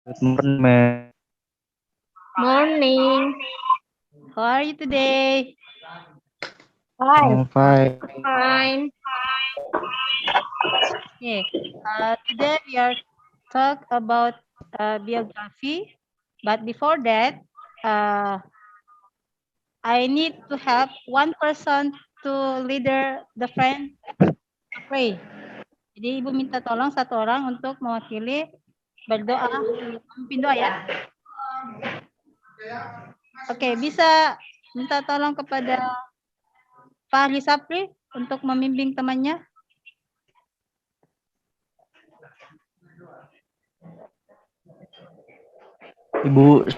Good morning, ma'am. Morning. How are you today? I'm fine. Fine. Okay. Today we are talk about biography, but before that, uh, I need to have one person to leader the friend to pray. Jadi Ibu minta tolong satu orang untuk mewakili berdoa, memimpin doa ya. Oke, bisa minta tolong kepada Pak Ali Sapri untuk membimbing temannya. Ibu,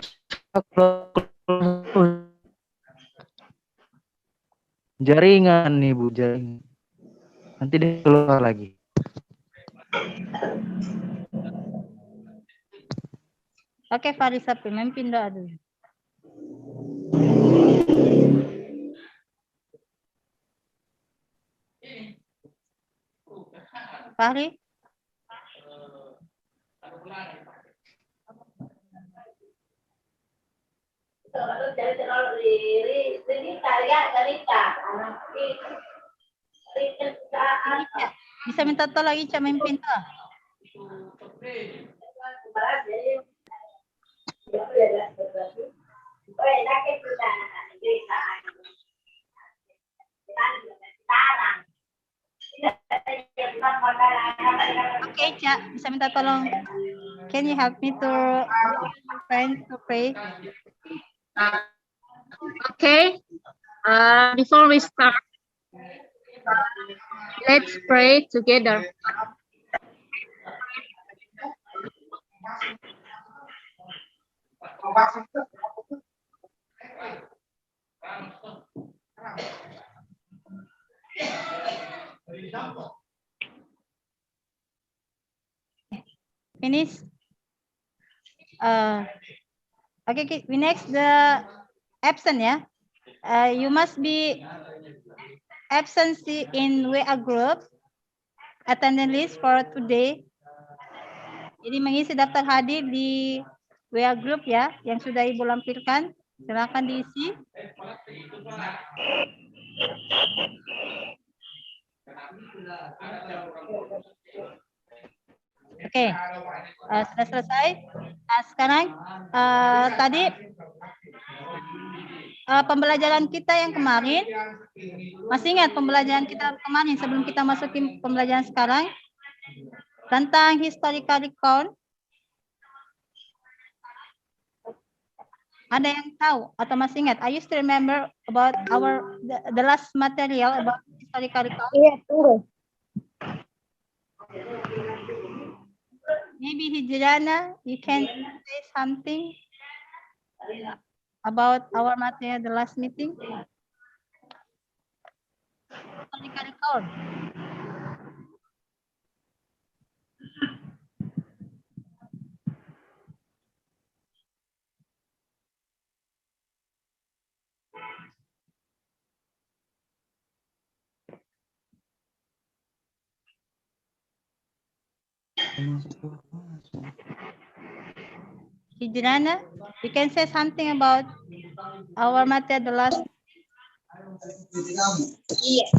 jaringan nih, Bu, jaringan. Nanti dia keluar lagi. Oke, Fahri Sapri, memimpin doa dulu. Fahri? Bisa minta tolong Ica memimpin doa. Oke, Ica, bisa minta tolong. Can you help me to your friend to pray? Okay. Before we start, let's pray together. Finish. Okay, we next the absent ya. You must be absentee in WA group attendance list for today. Jadi mengisi daftar hadir di WA group ya yang sudah Ibu lampirkan. Silakan diisi. Oke, sudah selesai. Nah, sekarang tadi pembelajaran kita yang kemarin, masih ingat pembelajaran kita kemarin sebelum kita masukin pembelajaran sekarang tentang historical recount? Ada yang tahu atau masih ingat? I used to remember about the last material about historical recount. Iya, tunggu. Maybe Hijrana, you can say something about our material the last meeting. Historical recount. Hijrana, you can say something about our material the last. Iya.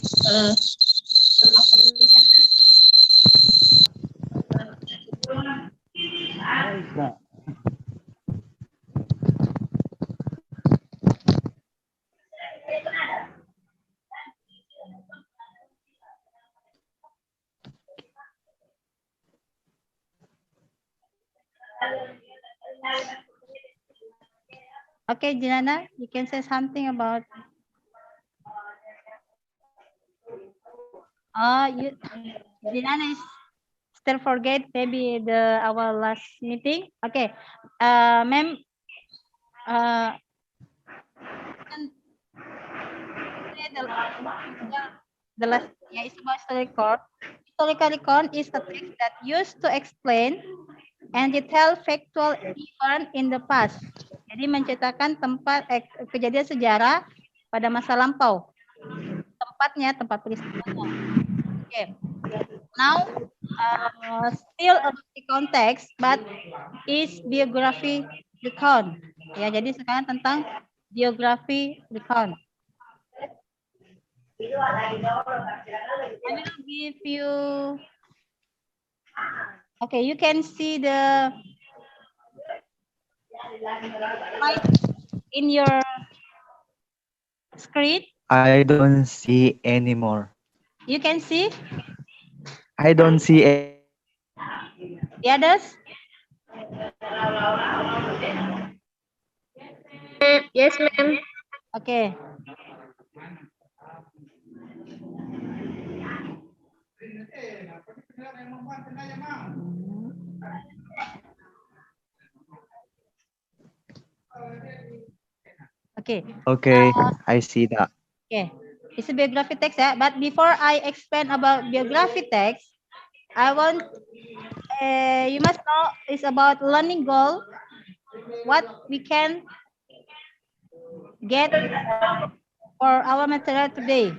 Okay, Jinana, you can say something about. Jinana is still forget maybe our last meeting. Okay, ma'am. The last is about historical record. Historical record is a text that used to explain and detail factual event in the past. Jadi menceritakan kejadian sejarah pada masa lampau. Tempat peristiwanya. Okay. Now still a context, but is biography recount. Ya, jadi sekarang tentang biografi recount. I will give you. Okay, you can see the slide in your screen. I don't see anymore. You can see I don't see the others. Yes, ma'am. Okay. Okay. Okay, I see that. Okay. It's a biography text, yeah. But before I explain about biography text, I want you must know it's about learning goal. What we can get for our material today.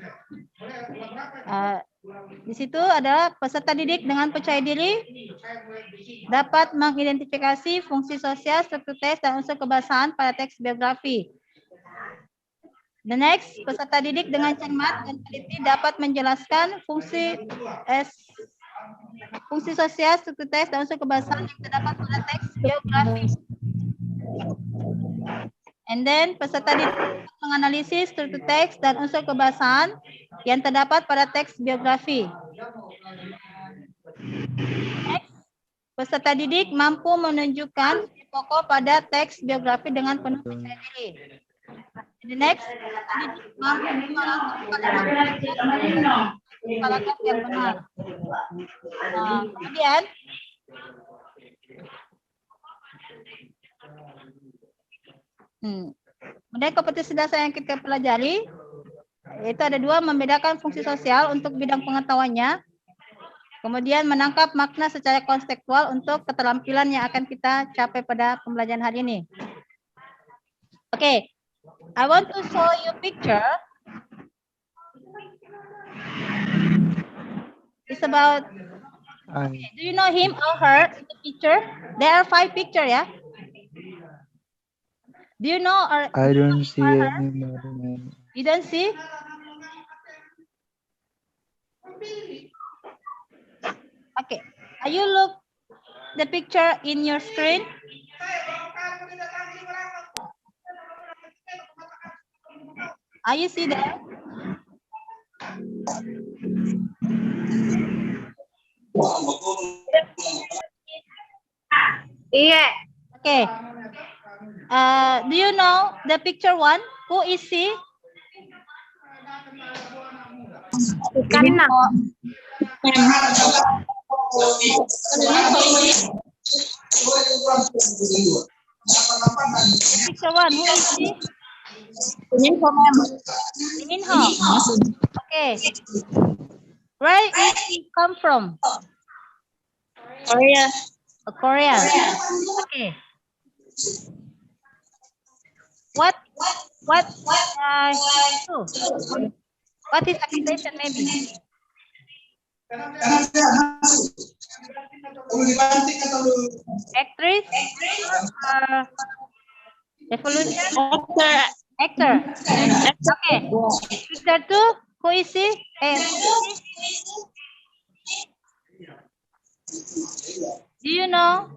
Di situ adalah peserta didik dengan percaya diri dapat mengidentifikasi fungsi sosial, struktur teks, dan unsur kebahasaan pada teks biografi. The next, peserta didik dengan cermat dan teliti dapat menjelaskan fungsi sosial, struktur teks, dan unsur kebahasaan yang terdapat pada teks biografi. And then, peserta didik dapat menganalisis struktur teks dan unsur kebahasaan yang terdapat pada teks biografi. Next, peserta didik mampu menunjukkan pokok pada teks biografi dengan penuh percaya diri. The next, didik mampu paragraf yang benar. Kemudian, kemudian kompetisi dasar yang kita pelajari, yaitu ada dua, membedakan fungsi sosial untuk bidang pengetahuannya, kemudian menangkap makna secara konseptual untuk keterampilan yang akan kita capai pada pembelajaran hari ini. Okay, I want to show you picture. It's about, do you know him or her in the picture? There are 5 pictures, yeah? Do you know or I don't see anymore. you don't see? Okay, are you look the picture in your screen? Are you see that? Yeah. Okay. Do you know the picture 1? Who is he? Karena. Picture 1, who is he? Minho. Okay. Where is he come from? Korea. Korea. Okay. What is occupation maybe? Actress? Revolution? Actor. Okay. Picture 2, who is he? Do you know?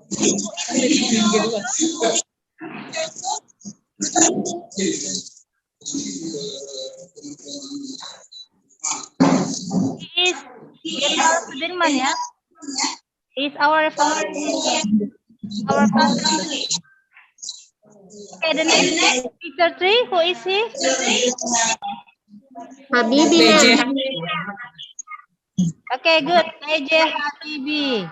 He is Jenderal Sudirman, ya. He is our revolution. Our president. Okay, the next picture 3, who is he? Habibie. Okay, good. B.J. Habibie.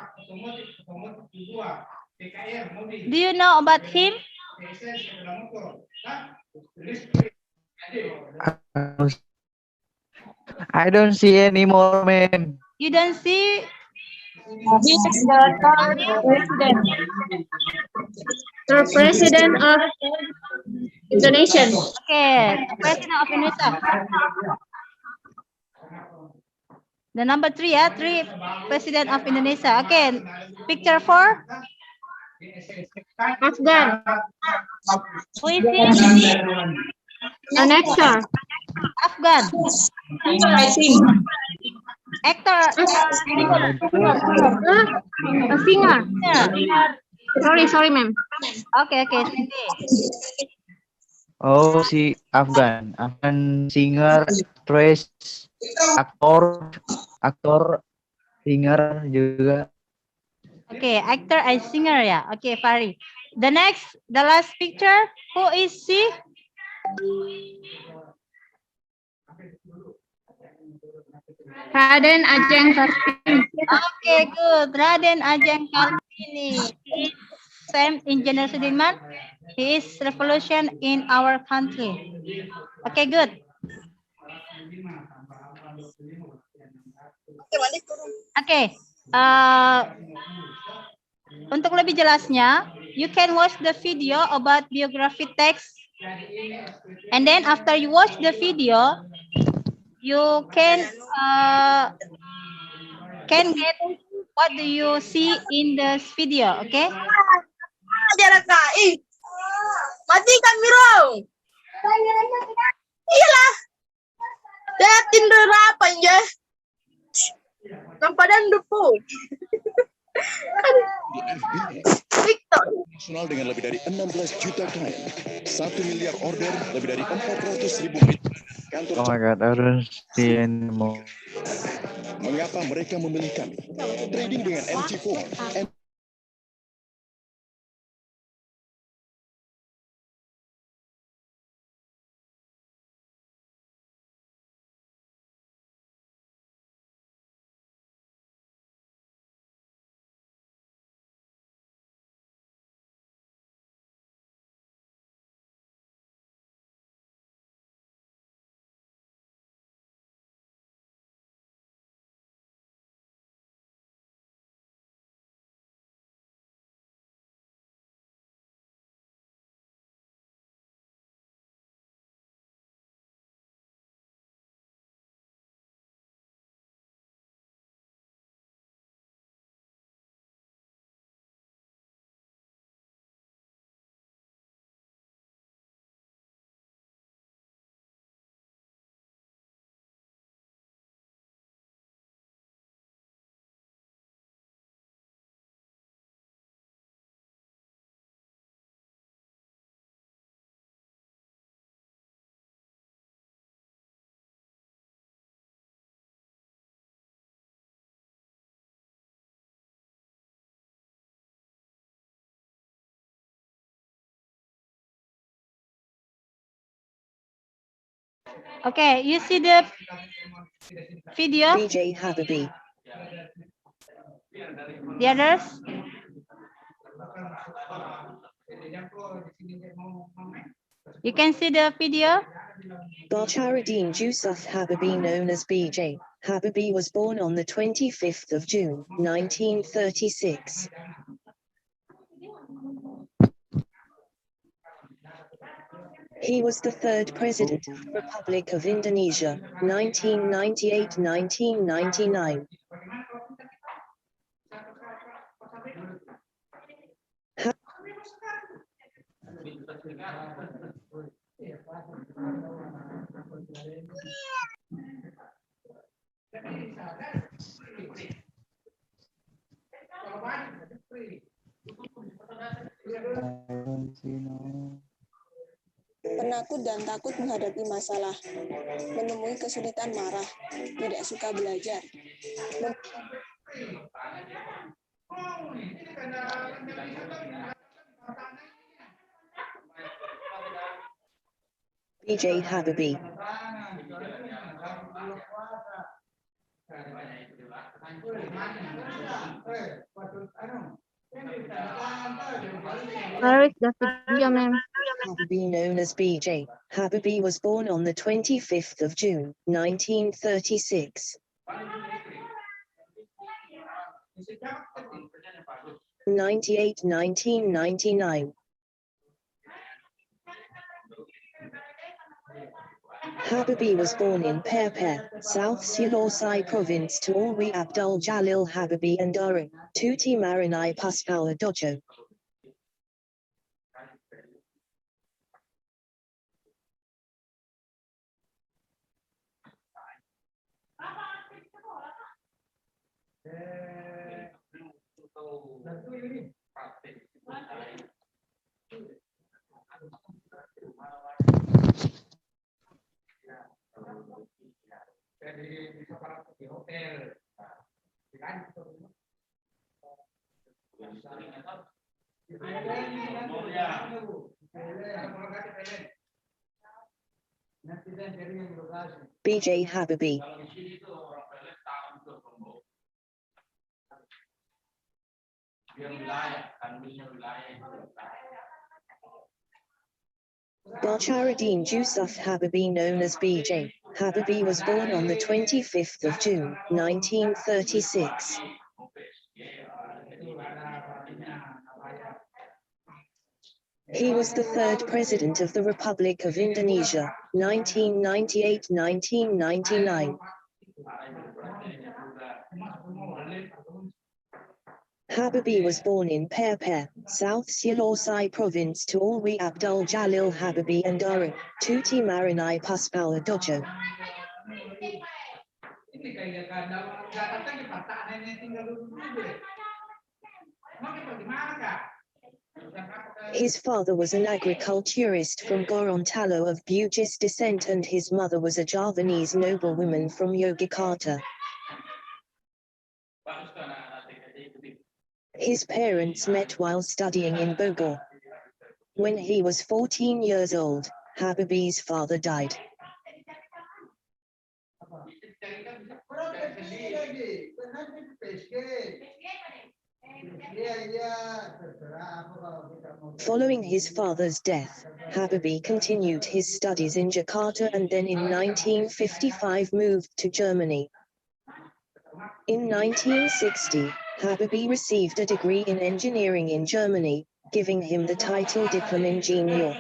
Do you know about him? I don't see anymore, man. You don't see? He is the president of Indonesia. Okay, the president of Indonesia. The number 3 ya, 3 President of Indonesia. Okay, picture 4. Afghan. Who is it? An actor. Afghan. I think. Actor. A singer. Yeah. Sorry, ma'am. Okay. Oh, si Afgan singer, actress, aktor, singer juga. Okay, actor and singer ya. Okay, Fari. The last picture. Who is she? Raden Ajeng Kartini. Okay, good. Raden Ajeng Kartini. He is Sam Engineer Sudirman. He is revolution in our country. Okay, good. Okay. Untuk lebih jelasnya, you can watch the video about biography text. And then after you watch the video, you can get what do you see in this video, okay? Matikan Miro. Iyalah. Datin derapan ya. Nampadan depu. Nasional dengan lebih dari 16 juta klien, 1 miliar order, lebih dari 400.000 kantor. Oh my god, I don't see anymore. Mengapa mereka memilih kami? Trading dengan MT4. Okay, you see the video? BJ Habibie. The others? You can see the video? Bacharuddin Yusuf Habibie, known as BJ Habibie, was born on the 25th of June, 1936. He was the third president of the Republic of Indonesia, 1998-1999. Penakut dan takut menghadapi masalah, menemui kesulitan marah, tidak suka belajar. BJ Habibie. Where is the video, ma'am? Habibie, known as BJ Habibie, was born on the 25th of June, 1936. 1999. Habibie was born in Perper, South Sulawesi Province to Alwi Abdul Jalil Habibie and Durang, Tuti Marinai Puspawa Dojo. B.J. Habibie. Bacharuddin Jusuf Habibie, known as B.J. Habibie, was born on the 25th of June, 1936. He was the third president of the Republic of Indonesia, 1998-1999. Habibie was born in Perper, South Sulawesi Province to Alwi Abdul Jalil Habibie and Durang, Tuti Marinai Puspawa Dojo. His father was an agriculturist from Gorontalo of Bugis descent and his mother was a Javanese noblewoman from Yogyakarta. His parents met while studying in Bogor. When he was 14 years old, Habibie's father died. Following his father's death, Habibie continued his studies in Jakarta and then in 1955 moved to Germany. In 1960, Habibie received a degree in engineering in Germany, giving him the title Diplom-Ingenieur.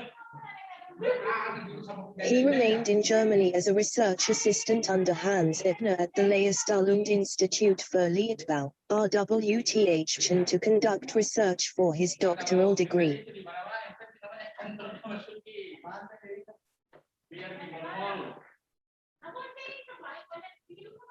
He remained in Germany as a research assistant under Hans Ebner at the Lehrstühlung Institut für Leichtbau, RWTH, to conduct research for his doctoral degree.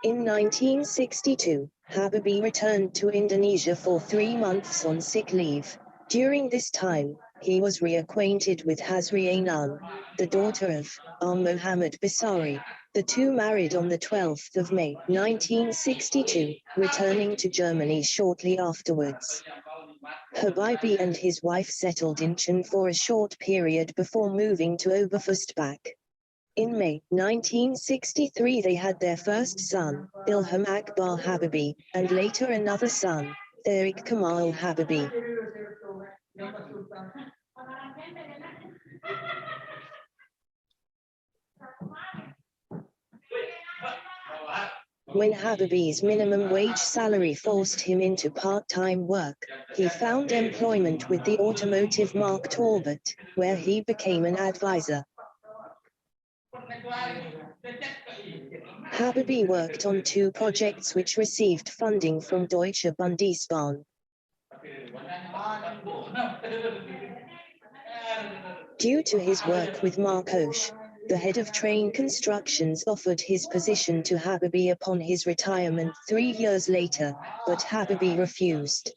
In 1962, Habibie returned to Indonesia for 3 months on sick leave. During this time, he was reacquainted with Hasri Ainun, the daughter of Muhammad Basari. The two married on the 12th of May, 1962, returning to Germany shortly afterwards. Habibie and his wife settled in Chan for a short period before moving to Oberfürstbach. In May 1963 they had their first son, Ilham Akbar Habibie, and later another son, Tariq Kamal Habibie. When Habibie's minimum wage salary forced him into part-time work, he found employment with the automotive Mark Talbot, where he became an advisor. Habibie worked on 2 projects which received funding from Deutsche Bundesbahn. Due to his work with Mark Oesch, the head of train constructions offered his position to Habibie upon his retirement 3 years later, but Habibie refused.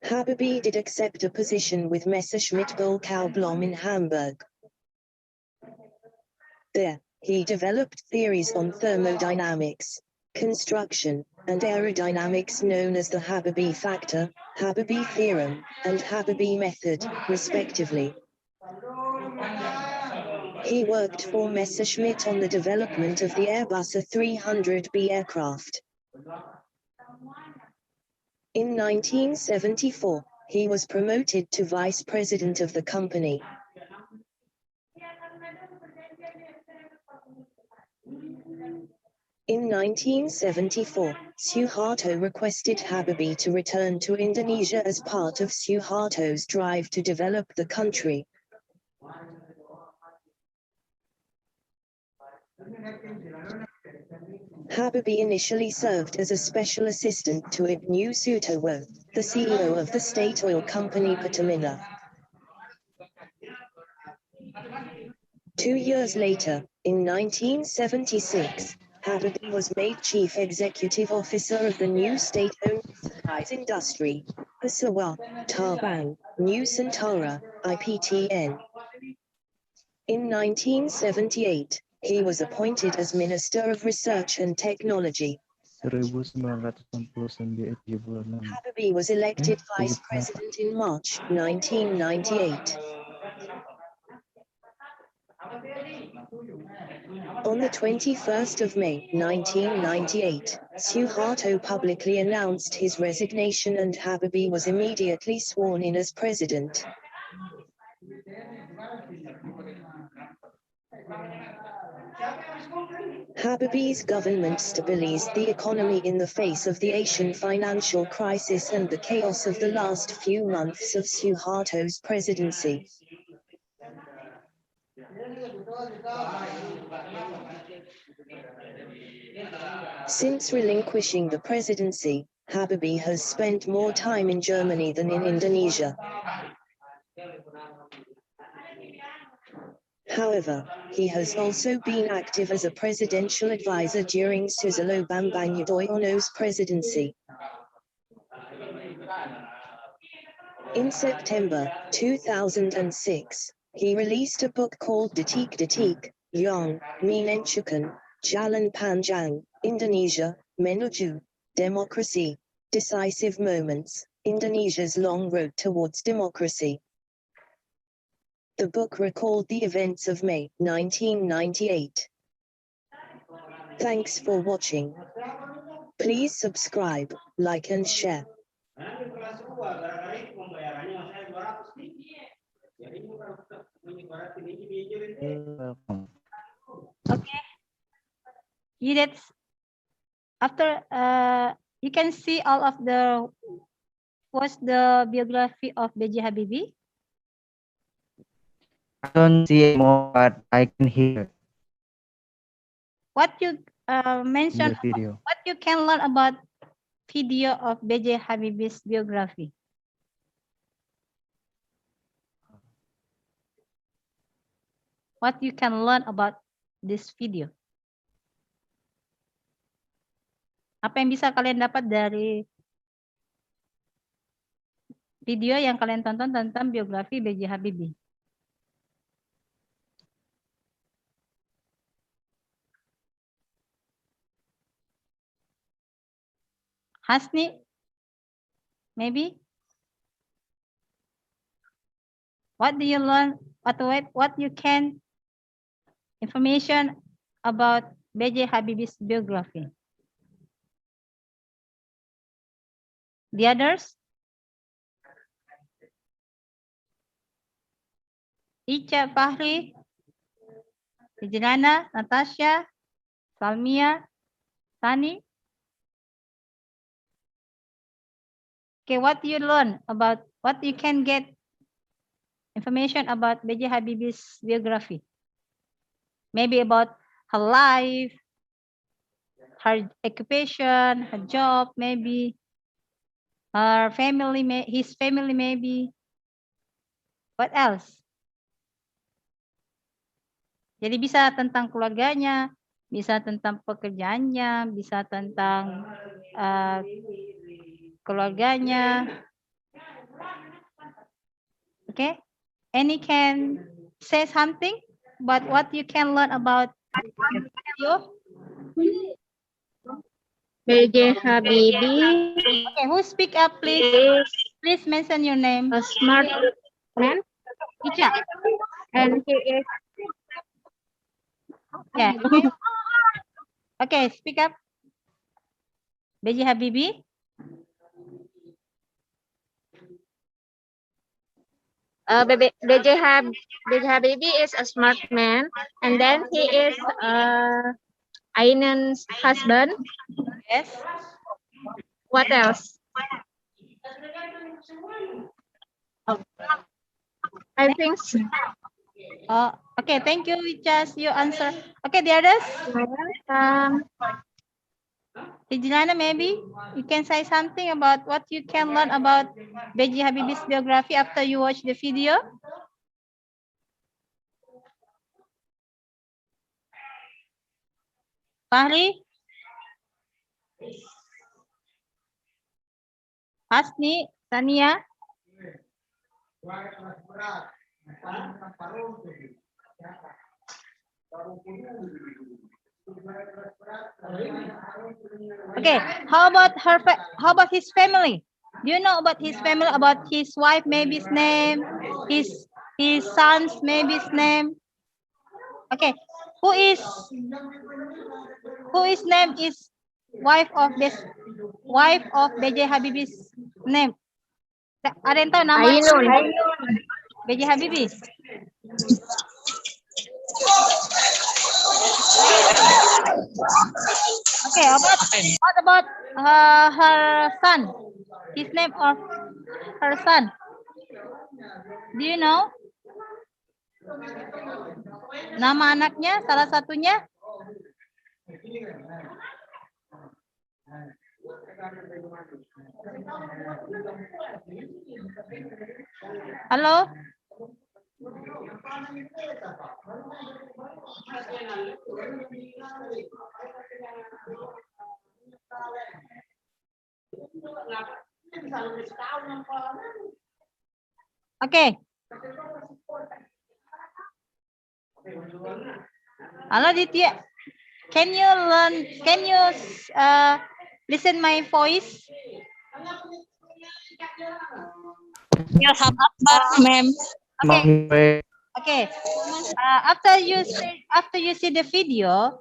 Habibie did accept a position with Messerschmitt Bölkow-Blohm in Hamburg. There, he developed theories on thermodynamics, construction, and aerodynamics known as the Habibie factor, Habibie theorem, and Habibie method, respectively. He worked for Messerschmitt on the development of the Airbus A300B aircraft. In 1974, he was promoted to vice president of the company. In 1974, Suharto requested Habibie to return to Indonesia as part of Suharto's drive to develop the country. Habibie initially served as a special assistant to Ibnu Sutowo, the CEO of the state oil company Pertamina. 2 years later, in 1976, Habibie was made chief executive officer of the new state-owned supplies industry, Pesawat Terbang Nusantara, IPTN. In 1978, he was appointed as Minister of Research and Technology. 1969 Habibie was elected vice president in March 1998. On the 21st of May 1998, Suharto publicly announced his resignation and Habibie was immediately sworn in as president. Habibie's government stabilized the economy in the face of the Asian financial crisis and the chaos of the last few months of Suharto's presidency. Since relinquishing the presidency, Habibie has spent more time in Germany than in Indonesia. However, he has also been active as a presidential advisor during Susilo Bambang Yudhoyono's presidency. In September 2006, he released a book called Detik Detik, Yang Menentukan, Jalan Panjang, Indonesia, Menuju Democracy, Decisive Moments, Indonesia's Long Road Towards Democracy. The book recalled the events of May 1998. Thanks for watching. Please subscribe, like and share. Welcome. Okay. That's after you can see all of the what's the biography of B.J. Habibie. I don't see more, but I can hear What you in mentioned, the video. what you can learn about video of B.J. Habibie's biography. What you can learn about this video. Apa yang bisa kalian dapat dari video yang kalian tonton tentang biografi B.J. Habibie? Hasni, maybe? What do you learn? What you can information about B.J. Habibie's biography? The others? Ica, Fahri, Ijnana, Natasha, Salmia, Sani. Okay, what you learn about, what you can get information about B.J. Habibie's biography? Maybe about her life, her occupation, her job, maybe her family, his family, maybe. What else? Jadi bisa tentang keluarganya, bisa tentang pekerjaannya, bisa tentang keluarganya. Okay? Any can say something about what you can learn about you? B.J. Habibie Okay, who speak up, please? is Please mention your name. a smart man, Ica. and he is Yeah. Okay, speak up. B.J. Habibie. B.J. Habibie is a smart man, and then he is Ainan's husband. Yes. What else? I think so. Oh, okay. Thank you. Just you answer. Okay, the others. Ijlana, maybe you can say something about what you can learn about B.J. Habibie's biography after you watch the video. Fahri, Hasni, Tania. Okay, how about his family? Do you know about his family, about his wife, maybe his name, his sons, maybe his name? Okay, who is name is wife of B.J. Habibie's name? Ada yang tahu nama B.J. Habibie? Okay, what about her son? His name of her son. Do you know? Nama anaknya, salah satunya? Halo? Okay. Halo Ditya. Can you listen my voice? Yes, ma'am. Okay. Okay. After you see the video,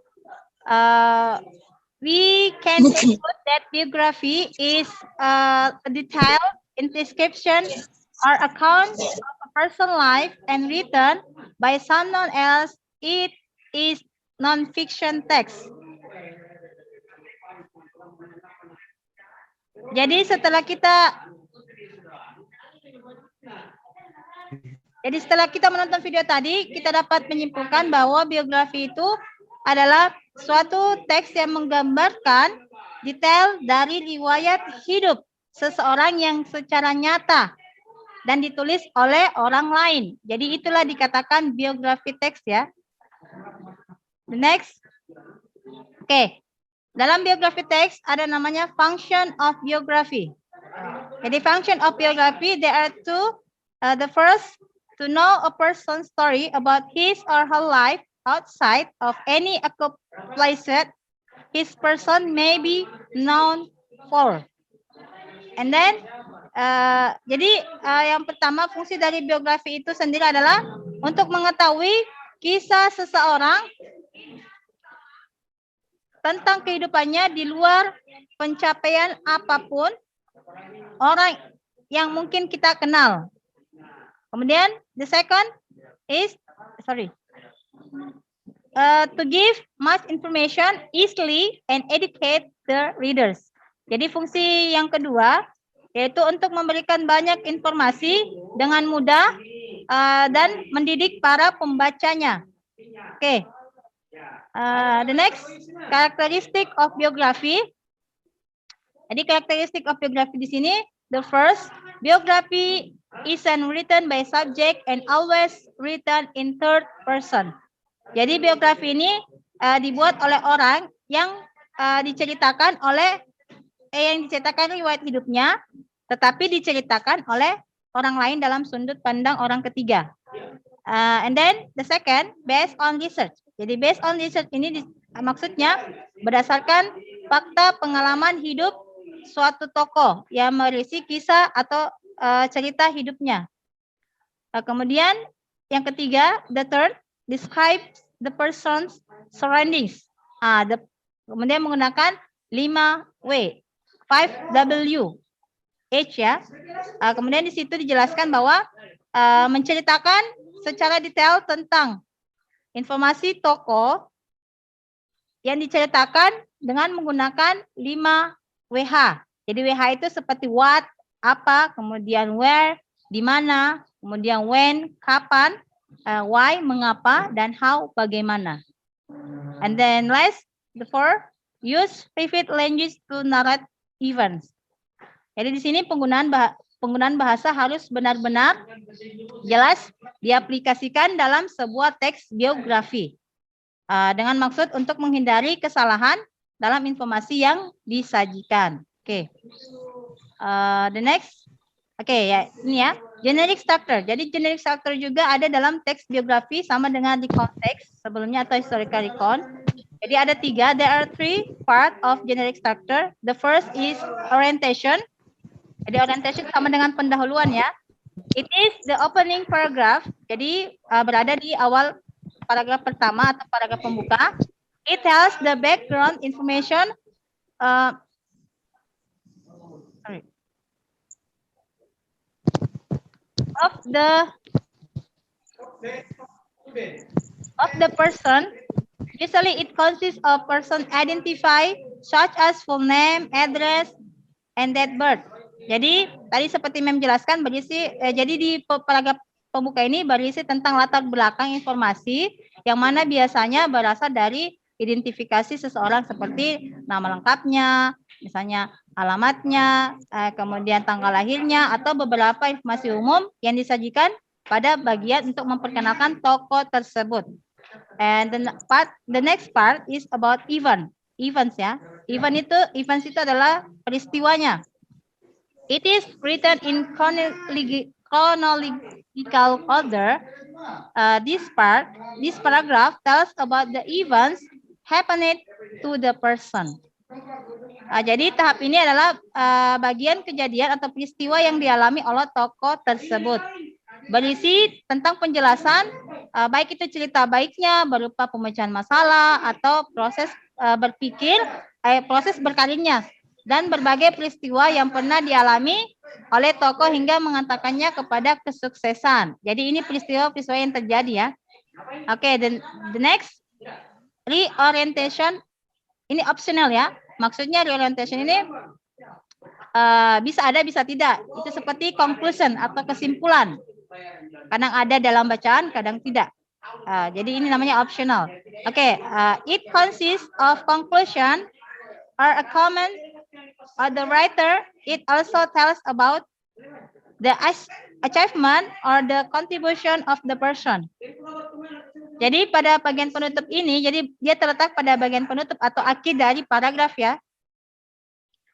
we can conclude that biography is a detailed description or account of a person's life and written by someone else. It is non-fiction text. Jadi setelah kita menonton video tadi, kita dapat menyimpulkan bahwa biografi itu adalah suatu teks yang menggambarkan detail dari riwayat hidup seseorang yang secara nyata dan ditulis oleh orang lain. Jadi itulah dikatakan biografi teks ya. The next. Oke. Dalam biografi teks ada namanya function of biography. Jadi function of biography there are two. The first, to know a person's story about his or her life outside of any accomplishment his person may be known for. And then, yang pertama fungsi dari biografi itu sendiri adalah untuk mengetahui kisah seseorang tentang kehidupannya di luar pencapaian apapun orang yang mungkin kita kenal. Kemudian, the second is, to give much information easily and educate the readers. Jadi fungsi yang kedua yaitu untuk memberikan banyak informasi dengan mudah dan mendidik para pembacanya. Oke. The next characteristic of biography. Jadi karakteristik of biography di sini, the first, biography is written by subject and always written in third person. Jadi biografi ini dibuat oleh orang yang diceritakan riwayat hidupnya, tetapi diceritakan oleh orang lain dalam sudut pandang orang ketiga. And then the second, based on research. Jadi based on research ini maksudnya berdasarkan fakta pengalaman hidup suatu tokoh yang berisi kisah atau cerita hidupnya. Kemudian yang ketiga, the third, describes the person's surroundings. Kemudian menggunakan 5W, 5W, H ya. Kemudian di situ dijelaskan bahwa menceritakan secara detail tentang informasi tokoh yang diceritakan dengan menggunakan 5 WH. Jadi WH itu seperti what, apa, kemudian where, di mana, kemudian when, kapan, why, mengapa, dan how, bagaimana. And then last, the four, use vivid language to narrate events. Jadi di sini penggunaan bahasa harus benar-benar jelas diaplikasikan dalam sebuah teks biografi. Dengan maksud untuk menghindari kesalahan dalam informasi yang disajikan. Oke. The next. Oke, ya, ini ya. Generic structure. Jadi generic structure juga ada dalam teks biografi sama dengan di konteks sebelumnya atau historical recon. Jadi ada 3. There are 3 part of generic structure. The first is orientation. Jadi orientation sama dengan pendahuluan ya. It is the opening paragraph. Jadi berada di awal paragraf pertama atau paragraf pembuka. It tells the background information of the person. Usually it consists of person identify such as full name, address, and date birth. Jadi tadi seperti Mem jelaskan berisi jadi di paragraf pembuka ini berisi tentang latar belakang informasi yang mana biasanya berasal dari identifikasi seseorang seperti nama lengkapnya, misalnya alamatnya, kemudian tanggal lahirnya atau beberapa informasi umum yang disajikan pada bagian untuk memperkenalkan tokoh tersebut. And the next part is about events ya. Events itu adalah peristiwanya. It is written in chronological order. This paragraph tells about the events happened to the person. Jadi tahap ini adalah bagian kejadian atau peristiwa yang dialami oleh tokoh tersebut. Berisi tentang penjelasan baik itu cerita baiknya berupa pemecahan masalah atau proses proses berkarirnya dan berbagai peristiwa yang pernah dialami oleh tokoh hingga mengantarkannya kepada kesuksesan. Jadi ini peristiwa-peristiwa yang terjadi ya. Oke, the next reorientation ini optional ya. Maksudnya reorientation ini bisa ada bisa tidak. Itu seperti conclusion atau kesimpulan. Kadang ada dalam bacaan, kadang tidak. Jadi ini namanya optional. Oke, it consists of conclusion or a comment of the writer. It also tells about the achievement or the contribution of the person. Jadi pada bagian penutup ini, jadi dia terletak pada bagian penutup atau akhir dari paragraf ya.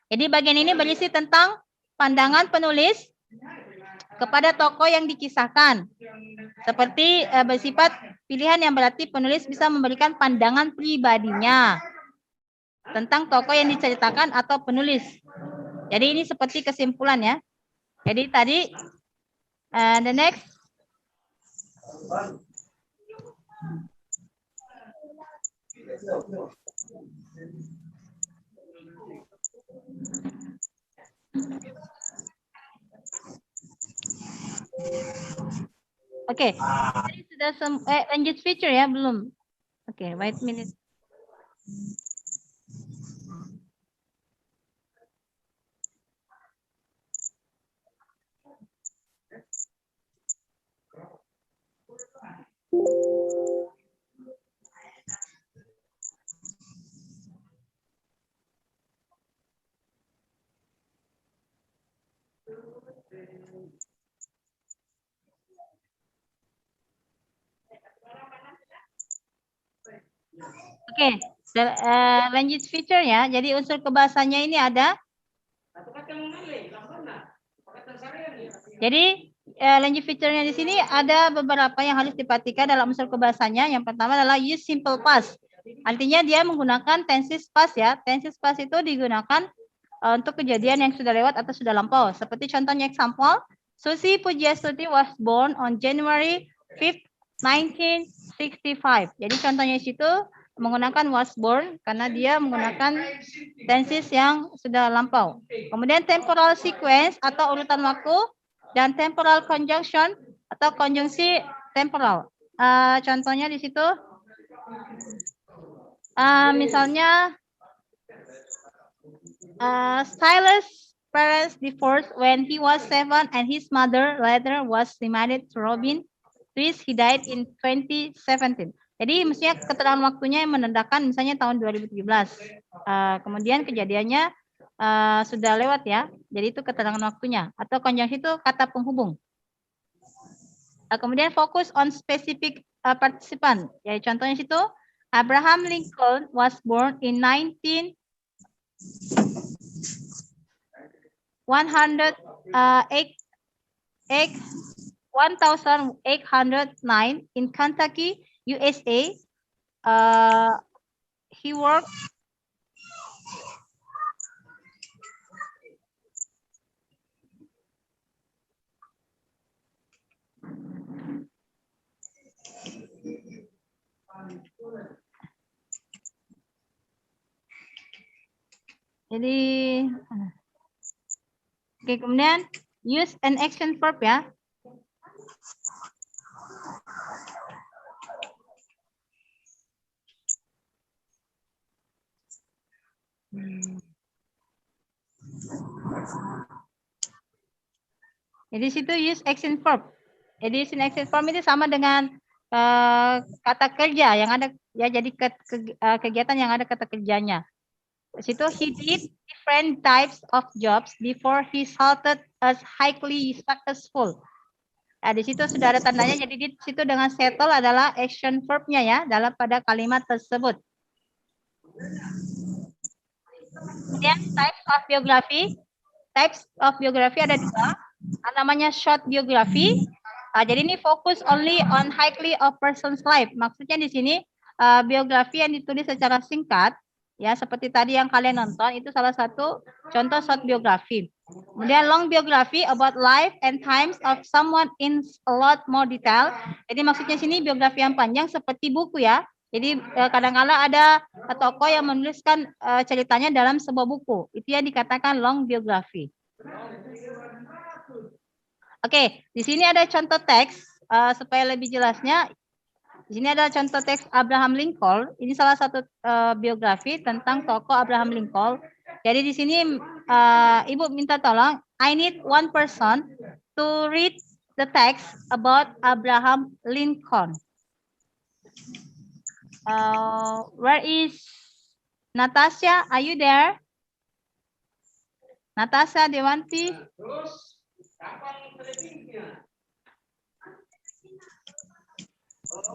Jadi bagian ini berisi tentang pandangan penulis kepada tokoh yang dikisahkan. Seperti bersifat pilihan yang berarti penulis bisa memberikan pandangan pribadinya tentang tokoh yang diceritakan atau penulis. Jadi ini seperti kesimpulan ya. Jadi tadi the next. Oke, tadi sudah lanjut feature ya belum? Oke, wait a minute. Oke, lanjut feature ya. Jadi unsur kebahasanya ini ada. Jadi lanjut feature-nya di sini ada beberapa yang harus diperhatikan dalam unsur kebahasanya. Yang pertama adalah use simple past. Artinya dia menggunakan tenses past ya. Tenses past itu digunakan untuk kejadian yang sudah lewat atau sudah lampau. Seperti contohnya example, Susi Pujiastuti was born on January 5th, 1965. Jadi contohnya di situ menggunakan was born karena dia menggunakan tenses yang sudah lampau. Kemudian temporal sequence atau urutan waktu dan temporal conjunction atau konjungsi temporal. Contohnya di situ Misalnya, Silas' parents divorced when he was 7 and his mother later was remarried to Robin. Chris, he died in 2017. Jadi mestinya keterangan waktunya yang menandakan misalnya tahun 2017. Kemudian kejadiannya sudah lewat ya. Jadi itu keterangan waktunya. Atau konjungsi itu kata penghubung. Kemudian fokus on specific participant. Jadi contohnya situ, Abraham Lincoln was born in 1809 in Kentucky, USA. He worked Oke, kemudian use an action verb ya. Jadi situ use action verb. Jadi use action verb itu sama dengan kata kerja yang ada ya, jadi kegiatan yang ada kata kerjanya. Situ he did different types of jobs before he started as highly successful. Nah, di situ sudah ada tandanya, jadi di situ dengan settle adalah action verb-nya ya dalam pada kalimat tersebut. Kemudian types of biography. Types of biography ada dua. Namanya short biography. Jadi ini fokus only on highly of person's life. Maksudnya di sini biografi yang ditulis secara singkat. Ya, seperti tadi yang kalian nonton, itu salah satu contoh short biography. Kemudian long biography about life and times of someone in a lot more detail. Jadi maksudnya sini biografi yang panjang seperti buku ya. Jadi kadang-kala ada tokoh yang menuliskan ceritanya dalam sebuah buku. Itu yang dikatakan long biography. Oke, di sini ada contoh teks supaya lebih jelasnya. Di sini ada contoh teks Abraham Lincoln. Ini salah satu biografi tentang tokoh Abraham Lincoln. Jadi di sini Ibu minta tolong, I need one person to read the text about Abraham Lincoln. Where is Natasha? Are you there? Natasha Dewanti?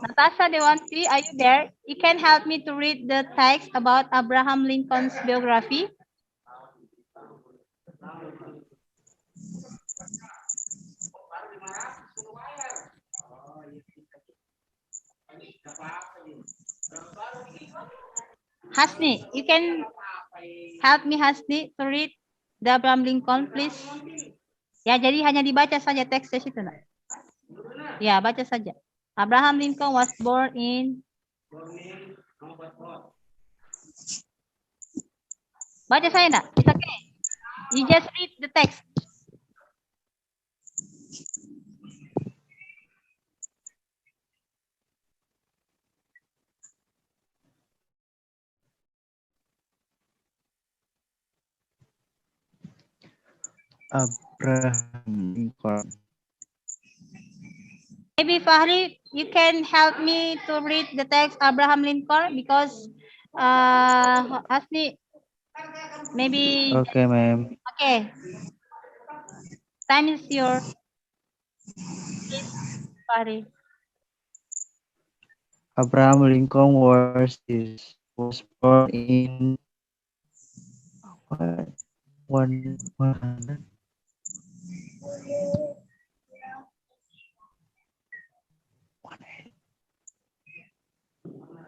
Natasha Dewanti, are you there? You can help me to read the text about Abraham Lincoln's biography. Hasni, you can help me Hasni to read the Abraham Lincoln, please. Ya, jadi hanya dibaca saja teksnya situ, nak. Ya, baca saja. Abraham Lincoln was born in. Baca saya nak. It's okay. You just read the text. Abraham Lincoln. Maybe Fahri, you can help me to read the text Abraham Lincoln because Hasni, maybe. Okay, ma'am. Okay. Time is yours. Please, Fahri. Abraham Lincoln was born in 100.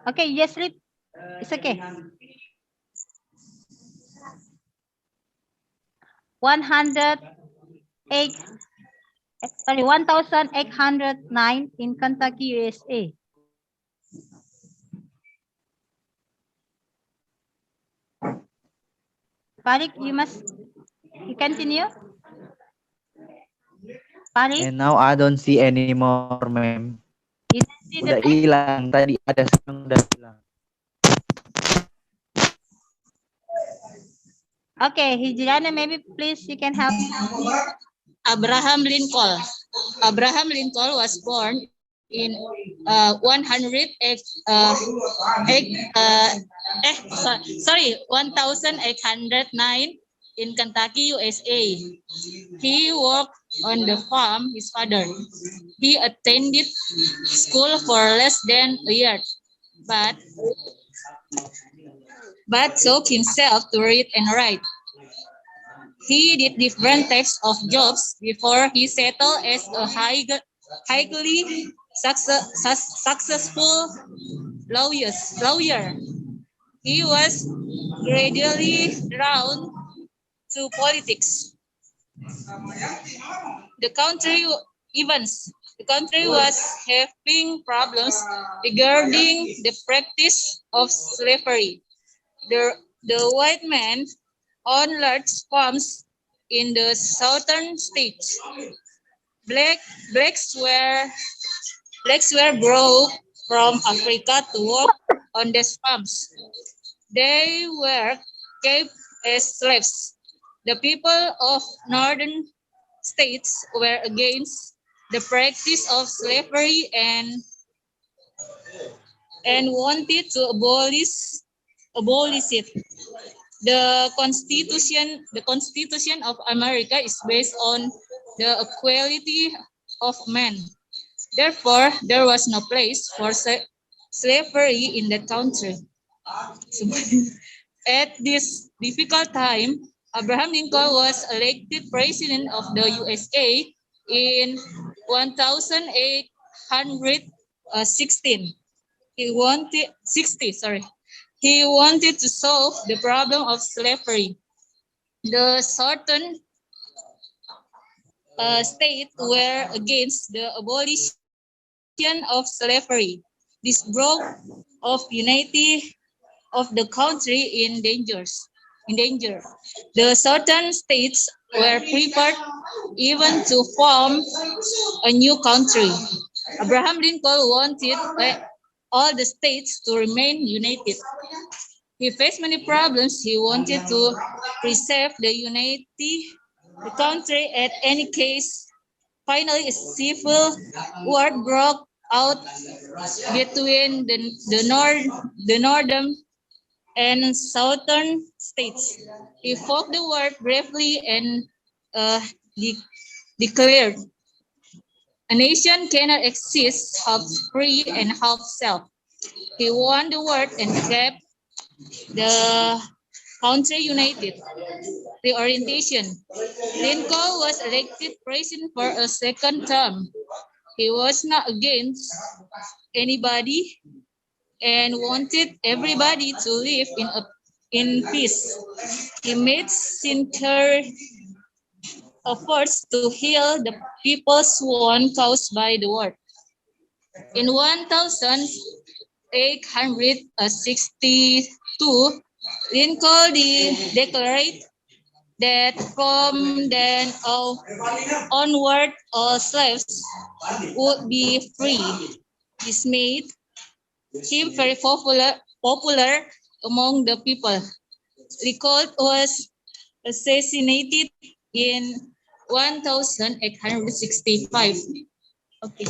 Okay, you just read. It's okay. 1809 in Kentucky, USA. Farid, you continue. Farid? And now I don't see anymore, ma'am. You don't see the Udah hilang tadi, ada sekarang udah hilang. Okay, Hijrana, maybe please you can help. Abraham Lincoln. Abraham Lincoln was born in 1809 in Kentucky, USA. He worked on the farm his father. He attended school for less than a year, but taught himself to read and write. He did different types of jobs before he settled as a highly successful lawyer. He was gradually drawn to politics. The country was having problems regarding the practice of slavery. The white men owned large farms in the southern states. Blacks were brought from Africa to work on these farms. They were kept as slaves. The people of northern states were against the practice of slavery and wanted to abolish it. The Constitution of America is based on the equality of men. Therefore, there was no place for slavery in that country. At this difficult time, Abraham Lincoln was elected president of the USA in 1816. He wanted to solve the problem of slavery. The southern states were against the abolition of slavery. This brought of unity of the country in danger. The southern states were prepared even to form a new country. Abraham Lincoln wanted all the states to remain united. He faced many problems. He wanted to preserve the unity of the country at any case. Finally, a civil war broke out between the northern and southern states. He fought the war bravely and declared, "A nation cannot exist half free and half self." He won the war and kept the country united. Reorientation. Lincoln was elected president for a second term. He was not against anybody and wanted everybody to live in peace. He made sincere efforts to heal the people's wounds caused by the war. In 1862, Lincoln declared that from then onward all slaves would be free. This made him very popular among the people. Lincoln was assassinated in 1865. Okay.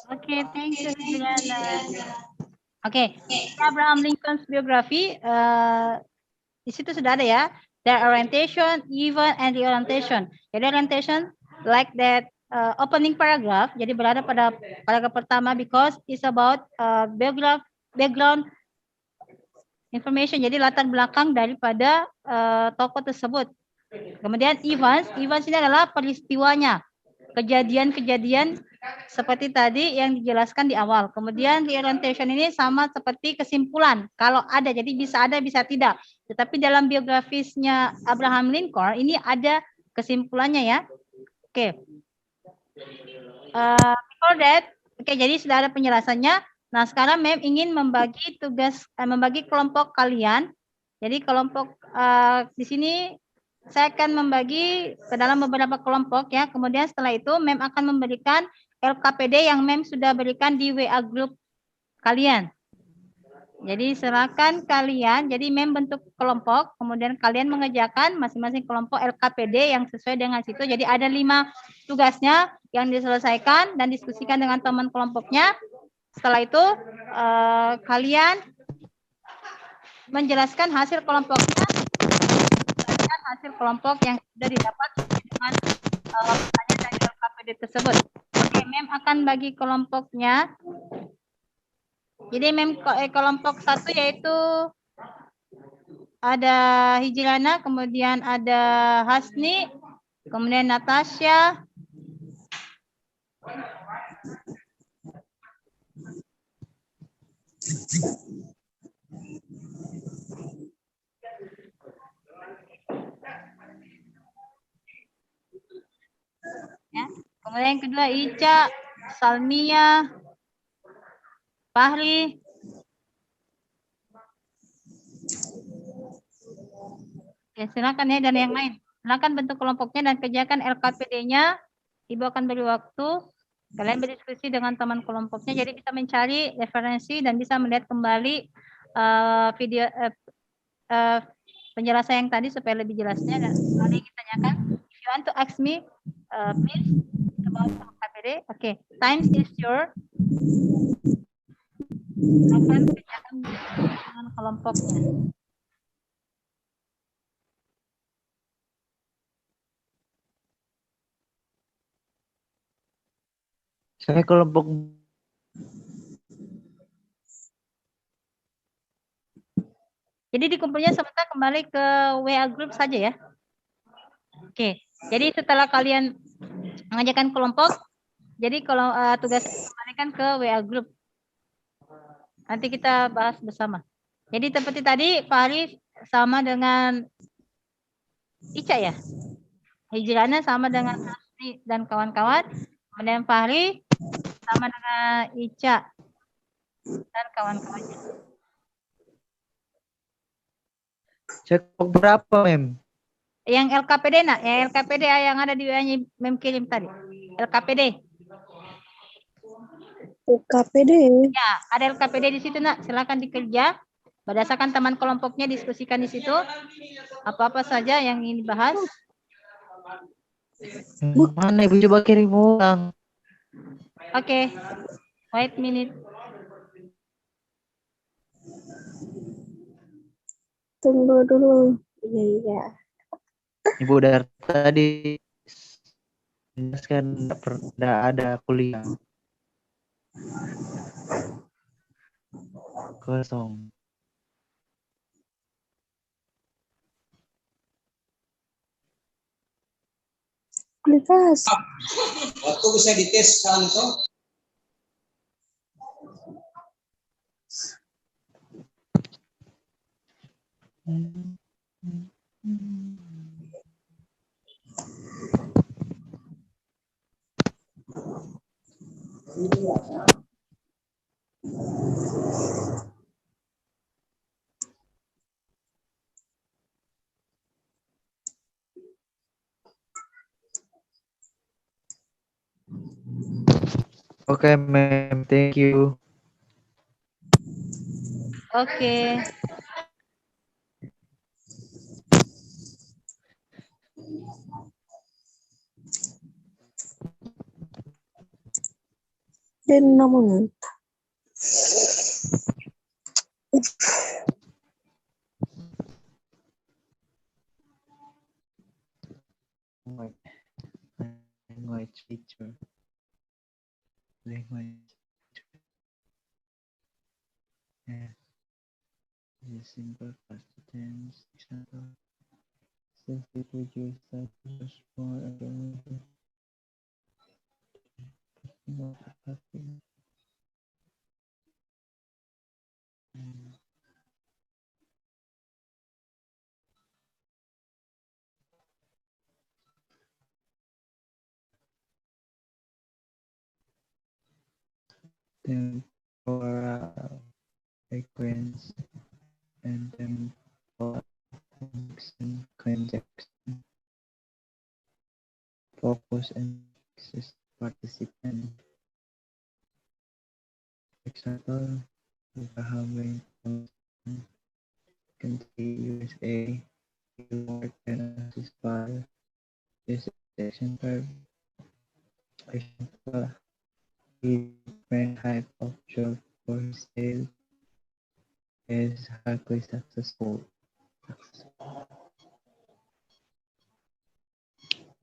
Okay, thank you, Hijrana. Okay, Abraham Lincoln's biography. Di situ sudah ada ya. Their orientation, event, and reorientation. Jadi orientation like that opening paragraph. Jadi berada pada paragraf pertama because it's about background information. Jadi latar belakang daripada tokoh tersebut. Kemudian events ini adalah peristiwanya, kejadian-kejadian seperti tadi yang dijelaskan di awal. Kemudian reorientation ini sama seperti kesimpulan. Kalau ada, jadi bisa ada, bisa tidak. Tetapi dalam biografisnya Abraham Lincoln ini ada kesimpulannya ya. Oke. Before that, oke, jadi sudah ada penjelasannya. Nah, sekarang Mem ingin membagi tugas, membagi kelompok kalian. Jadi kelompok di sini saya akan membagi ke dalam beberapa kelompok ya. Kemudian setelah itu Mem akan memberikan LKPD yang Mem sudah berikan di WA group kalian. Jadi silakan kalian, jadi bentuk kelompok, kemudian kalian mengerjakan masing-masing kelompok LKPD yang sesuai dengan situ. Jadi ada 5 tugasnya yang diselesaikan dan diskusikan dengan teman kelompoknya. Setelah itu kalian menjelaskan hasil kelompoknya, dan hasil kelompok yang sudah didapat dengan pertanyaan dari LKPD tersebut. Oke, Mem akan bagi kelompoknya. Jadi kelompok 1 yaitu ada Hijrana, kemudian ada Hasni, kemudian Natasha, ya. Kemudian yang kedua Ica, Salmia, Fahri. Ya, silakan ya, dan yang lain. Silakan bentuk kelompoknya dan kerjakan LKPD-nya. Ibu akan beri waktu. Kalian berdiskusi dengan teman kelompoknya, jadi bisa mencari referensi dan bisa melihat kembali video penjelasan yang tadi supaya lebih jelasnya. Dan kali kita tanyakan, if you want to ask me, please about LKPD. Okay, time is your. Akan kerjakan dengan kelompoknya. Saya kelompok Jadi dikumpulnya sebentar, kembali ke WA group saja ya. Oke, jadi setelah kalian mengerjakan kelompok, jadi kalau tugas kembalikan ke WA group. Nanti kita bahas bersama. Jadi seperti tadi, Fahri sama dengan Ica ya. Hijrana sama dengan Hasni dan kawan-kawan. Kemudian Fahri sama dengan Ica dan kawan-kawannya. cek berapa, Mem? Yang LKPD nak, yang LKPD yang ada di WA-nya Mem kirim tadi. LKPD. LKPD. Ya, ada LKPD di situ nak. Silakan dikerja. Berdasarkan teman kelompoknya diskusikan di situ. Apa-apa saja yang ingin dibahas. Mana Ibu, coba kirim ulang. Oke. Wait minute. Tunggu dulu. Iya. Ibu dari tadi jelaskan tidak ada kuliah. Kosong. Kulikas. Waktu bisa dites Santo. Oke, Mem, thank you. Oke. Dan namun. Language teacher. Language. Yeah. The simple past tense example. Since it would use that more again. Not happy. Temporal sequence and temporal function conjunction. Focus and access participant. Example, Abraham went country, USA, he worked as by this section 5. He different type of job for sale is highly successful.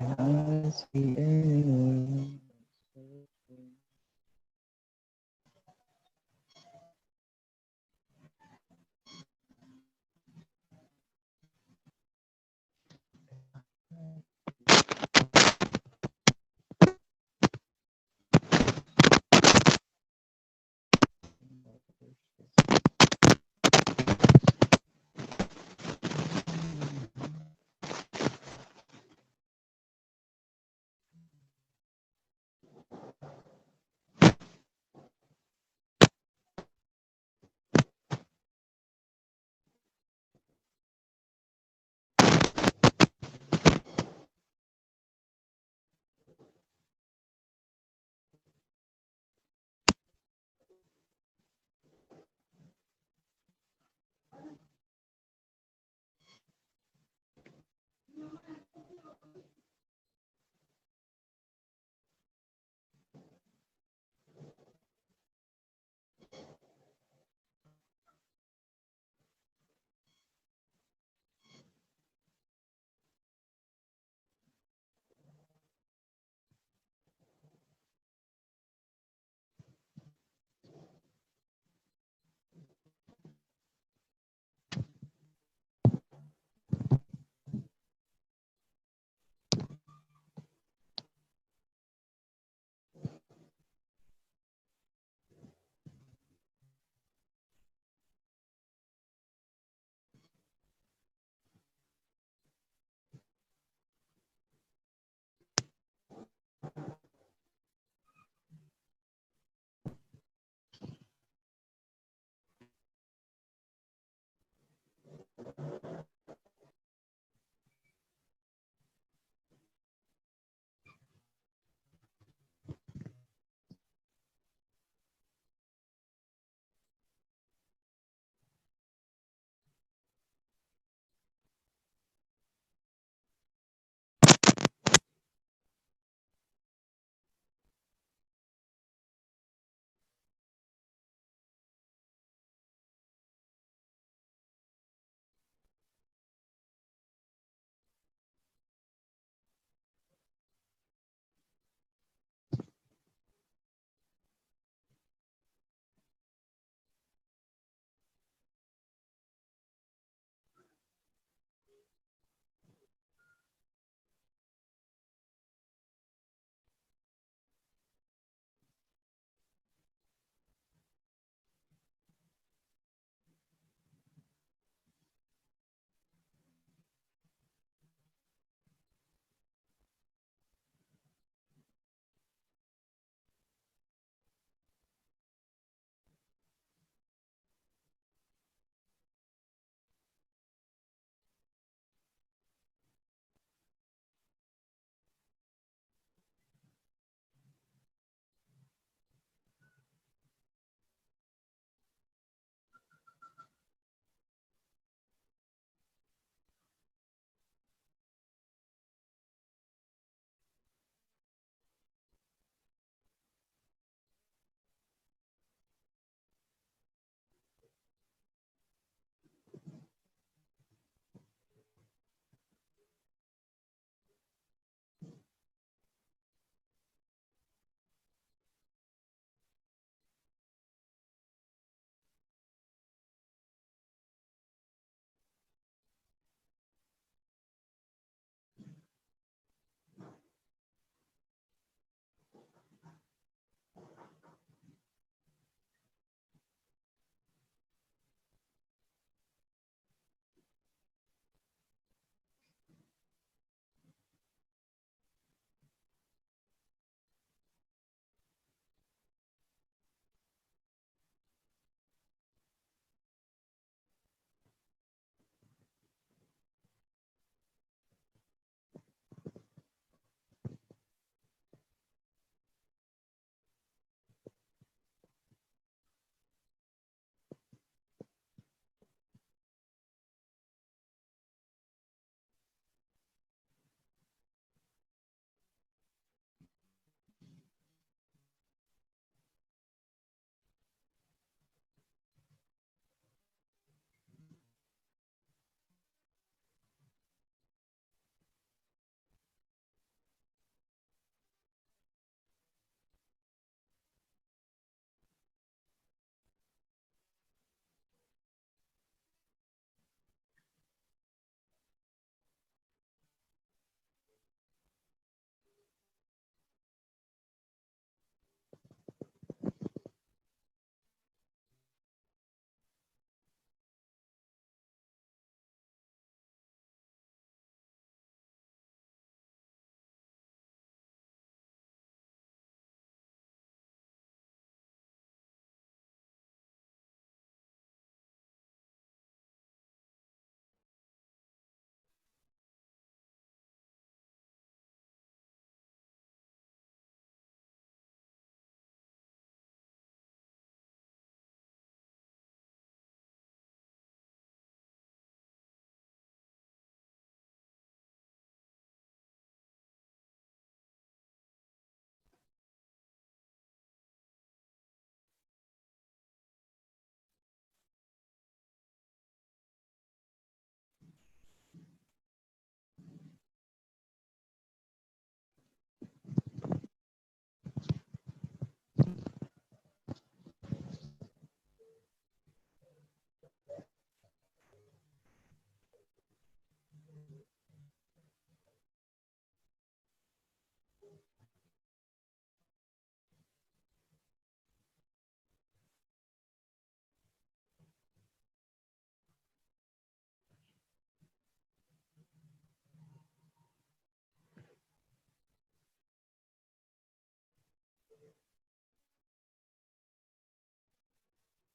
And I see anyone.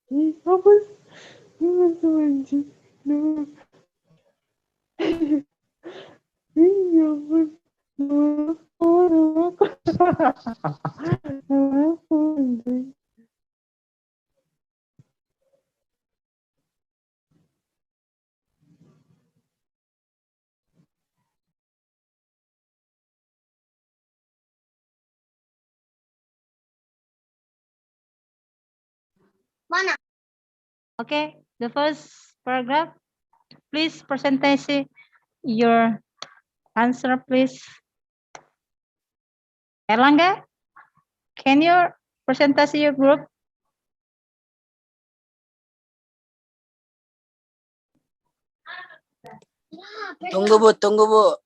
Ih, apa? Gimana anjing? Duh. Ih, ya ampun. Nama aku. Nama aku, anjing. Okay, the first paragraph. Please present your answer, please. Erlangga, can you present your group? Tunggu Bu.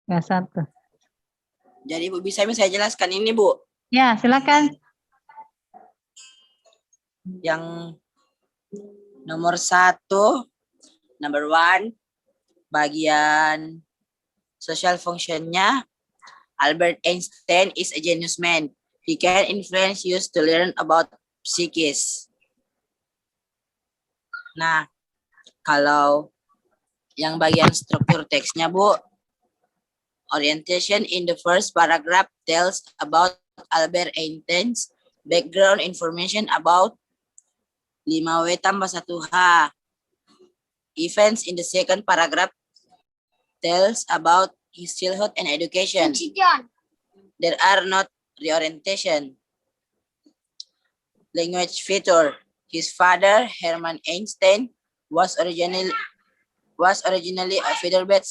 Ya, satu. Jadi Bu, bisa saya jelaskan ini Bu. Ya, silakan. Yang nomor 1, number 1, bagian social functionnya, Albert Einstein is a genius man. He can influence you to learn about psikis. Nah, kalau yang bagian struktur teksnya Bu, orientation in the first paragraph tells about Albert Einstein's background information about 5W tambah 1H. Events in the second paragraph tells about his childhood and education. There are not reorientation. Language feature. His father, Hermann Einstein, was originally a featherbed.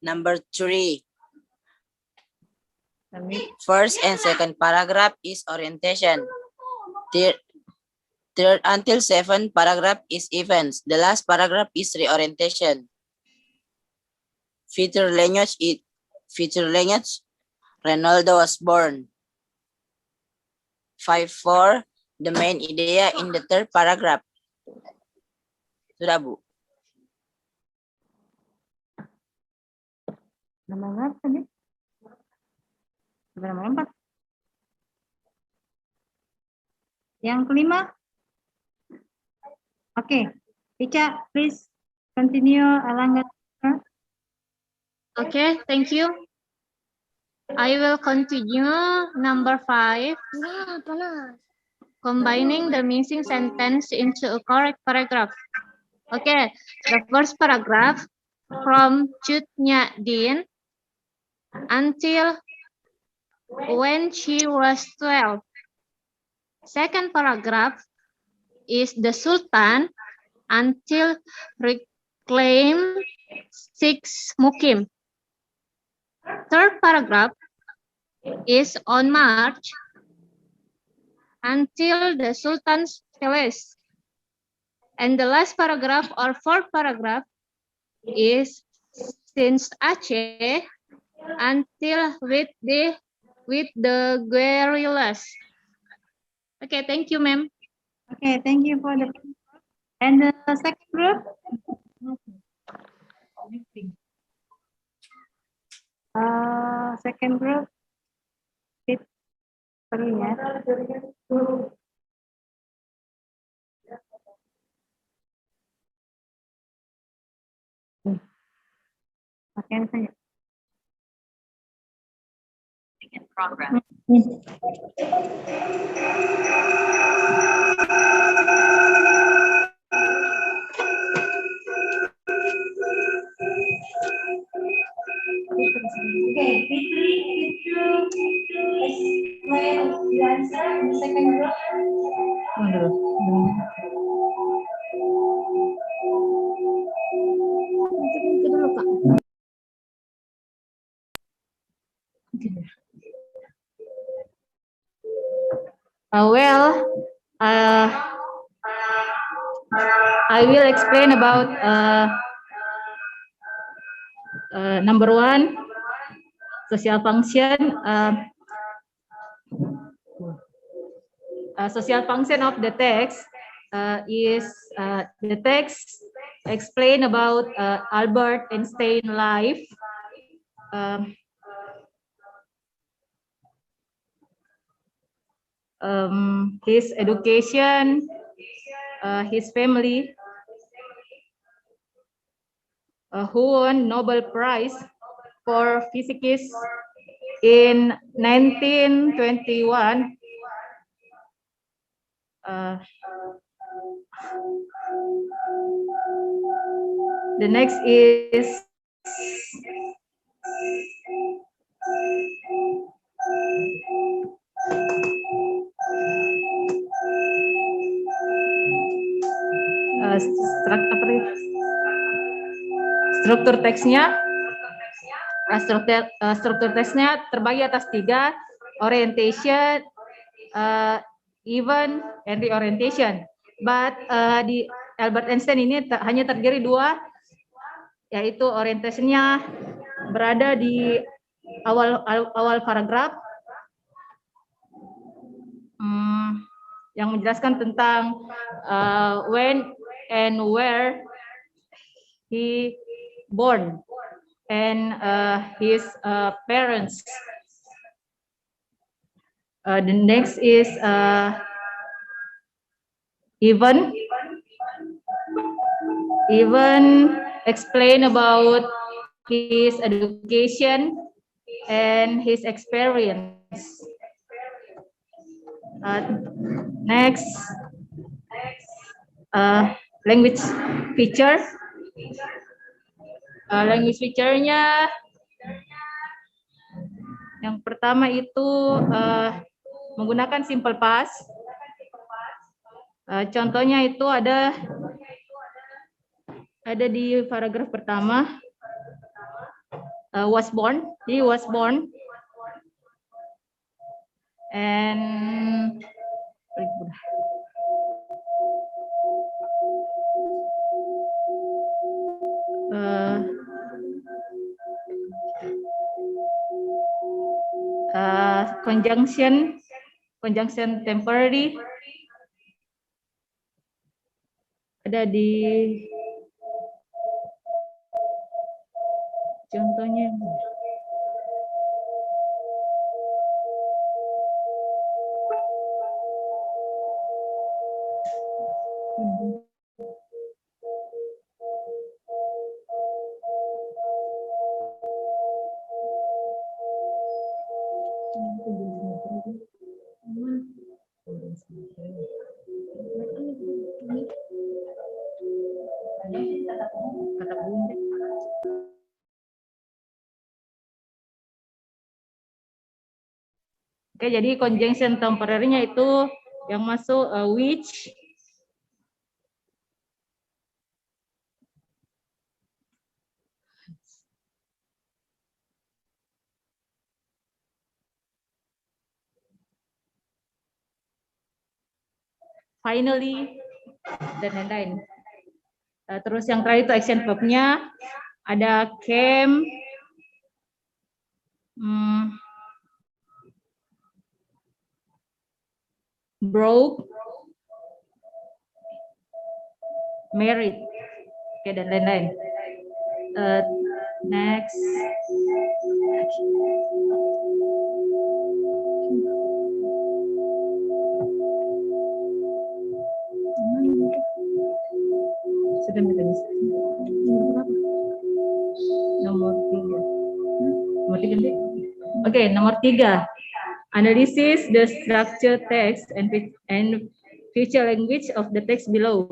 Number 3. First and second paragraph is orientation. Third until 7 paragraph is events. The last paragraph is reorientation. Feature language, Ronaldo was born. 5.4, the main idea in the third paragraph. Sudah Bu. Nomor berapa tadi? Nomor 4. Yang kelima. Oke, Ica, please continue. Erlangga. Okay, thank you. I will continue number 5. Combining the missing sentence into a correct paragraph. Okay, the first paragraph from Cut Nyak Dien until when she was 12. Second paragraph is the Sultan until reclaim 6 Mukim. Third paragraph is on March until the Sultan's palace. And the last paragraph or fourth paragraph is since Aceh until with the guerrillas. Okay, thank you, ma'am. Okay, thank you for the. And the second group. Second group. Oke, saya. Okay, Fitri, explain the answer in the second group. Well, I will explain about number one, social function. Social function of the text is the text explain about Albert Einstein life. His education, his family, who won Nobel Prize for Physics in 1921. The next is struktur teksnya. Struktur teksnya terbagi atas 3, orientation, event, and reorientation. But di Albert Einstein ini hanya terdiri 2, yaitu orientationnya berada di awal paragraf, yang menjelaskan tentang when and where he born and his parents. The next is event. Event explain about his education and his experience. Next, language feature. Language feature-nya yang pertama itu menggunakan simple past. Contohnya itu ada di paragraf pertama. Was born, he was born, and conjunction temporary ada di contohnya. Oke, jadi conjunction temporary-nya itu yang masuk which, finally, dan lain-lain. Terus yang terakhir itu action verb-nya ada came, broke, married, oke, dan lain-lain. Next. Sudah nomor 3. Nomor 3 deh. Oke, nomor 3. Analysis the structure text and future language of the text below.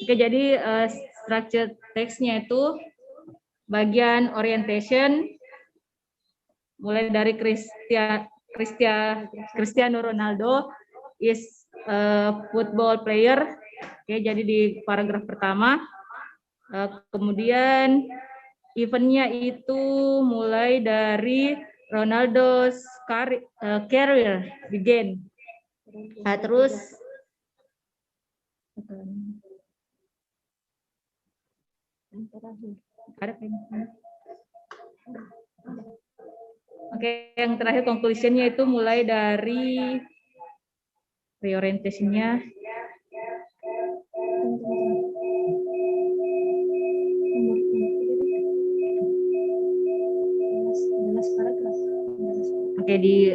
Oke, jadi structure teksnya itu bagian orientation, mulai dari Cristiano Ronaldo is a football player. Oke, jadi di paragraf pertama. Kemudian eventnya itu mulai dari Ronaldo's career began. Nah, terus oke, yang terakhir conclusionnya itu mulai dari reorientasinya. Oke, di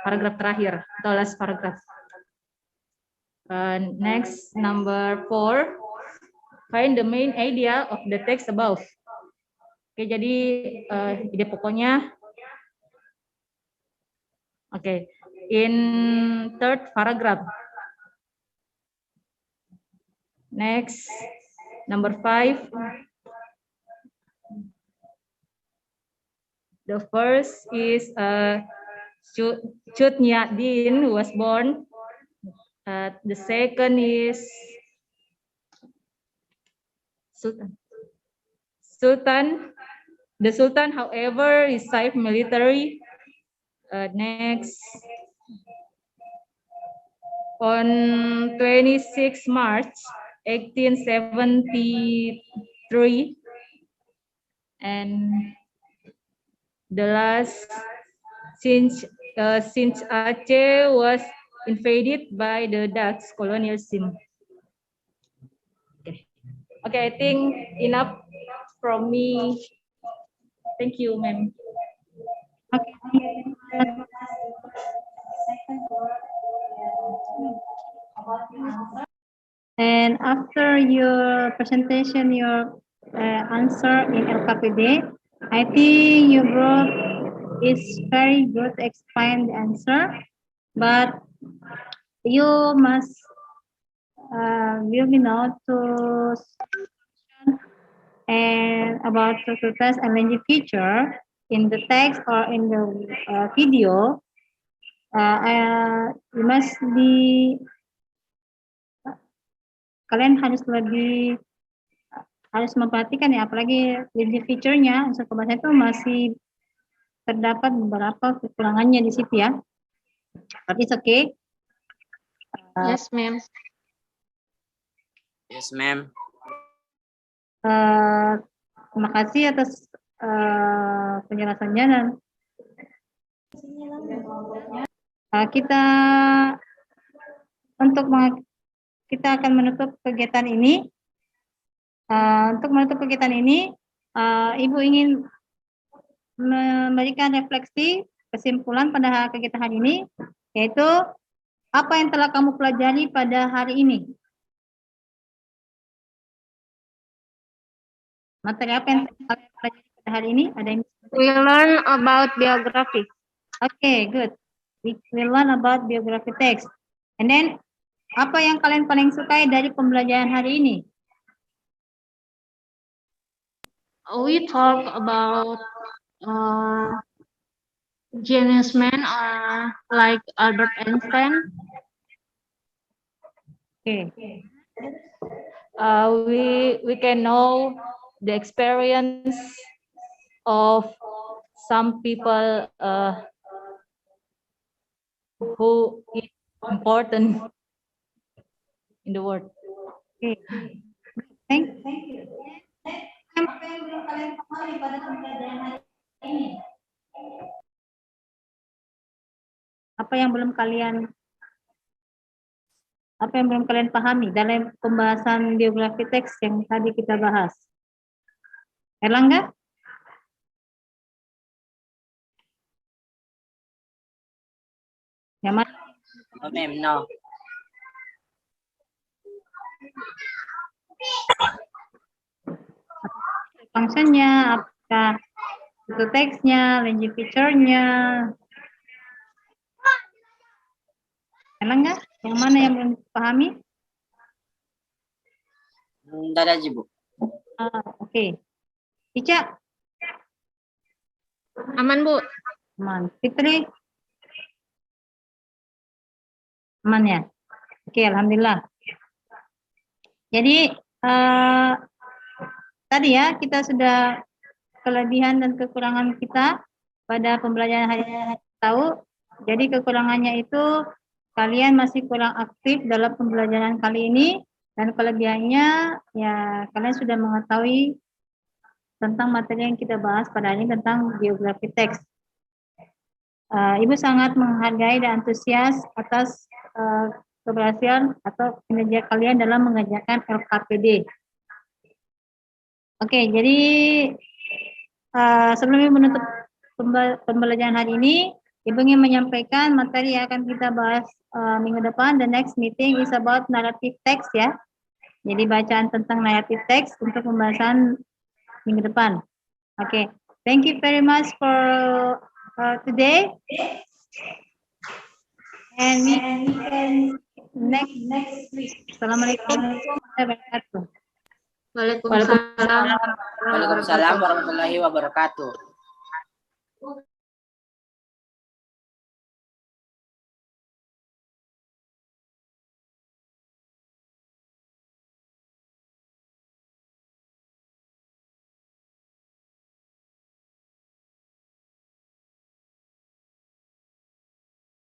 paragraf terakhir atau last paragraph. Next, number 4. Find the main idea of the text above. Oke, jadi ide pokoknya. Oke, in third paragraph. Next, number 5. The first is Cut Nyak Dien, who was born. The second is Sultan. The Sultan, however, is military. Next, on 26 March 1873, and the last, since Aceh was invaded by the Dutch colonial scene. Okay, I think enough from me. Thank you, ma'am. Okay. And after your presentation, your answer in LKPD, I think your group is very good to explain the answer, but you must will be know to and about the test and language feature in the text or in the video. You must be, kalian harus memperhatikan ya, apalagi language feature-nya unsur kebahasaan itu masih terdapat beberapa kekurangannya di situ ya. But it's okay. Yes, ma'am. Yes, ma'am. Terima kasih atas penjelasannya, dan kita akan menutup kegiatan ini. Untuk menutup kegiatan ini, Ibu ingin memberikan refleksi kesimpulan pada kegiatan hari ini, yaitu apa yang telah kamu pelajari pada hari ini. Materi apa yang kalian pelajari pada hari ini? Ada yang We learn about biography. Okay, good. We learn about biography text. And then, apa yang kalian paling sukai dari pembelajaran hari ini? We talk about genius men like Albert Einstein. Okay. We can know the experience of some people who is important in the world. Okay. Thank you. Apa yang belum kalian pahami pada pembelajaran hari ini? Apa yang belum kalian pahami dalam pembahasan biografi teks yang tadi kita bahas? Erlangga? Yang mana? No, ma'am, no. Fungsinya, apakah itu teksnya, language feature-nya? Erlangga, yang mana yang belum dipahami? Tidak ada, Bu. Oke. Ica? Aman, Bu. Aman. Fitri? Aman ya? Oke, alhamdulillah. Jadi, tadi ya, kita sudah kelebihan dan kekurangan kita pada pembelajaran hari ini tahu. Jadi kekurangannya itu kalian masih kurang aktif dalam pembelajaran kali ini, dan kelebihannya ya kalian sudah mengetahui tentang materi yang kita bahas pada hari ini tentang geografi teks. Ibu sangat menghargai dan antusias atas keberhasilan atau kinerja kalian dalam mengerjakan LKPD. Oke, jadi sebelum Ibu menutup pembelajaran hari ini, Ibu ingin menyampaikan materi yang akan kita bahas minggu depan. The next meeting is about narrative text ya. Jadi bacaan tentang narrative text untuk pembahasan minggu depan. Oke, thank you very much for today. And we can next week. Assalamualaikum warahmatullahi wabarakatuh. Waalaikumsalam. Waalaikumsalam warahmatullahi wabarakatuh.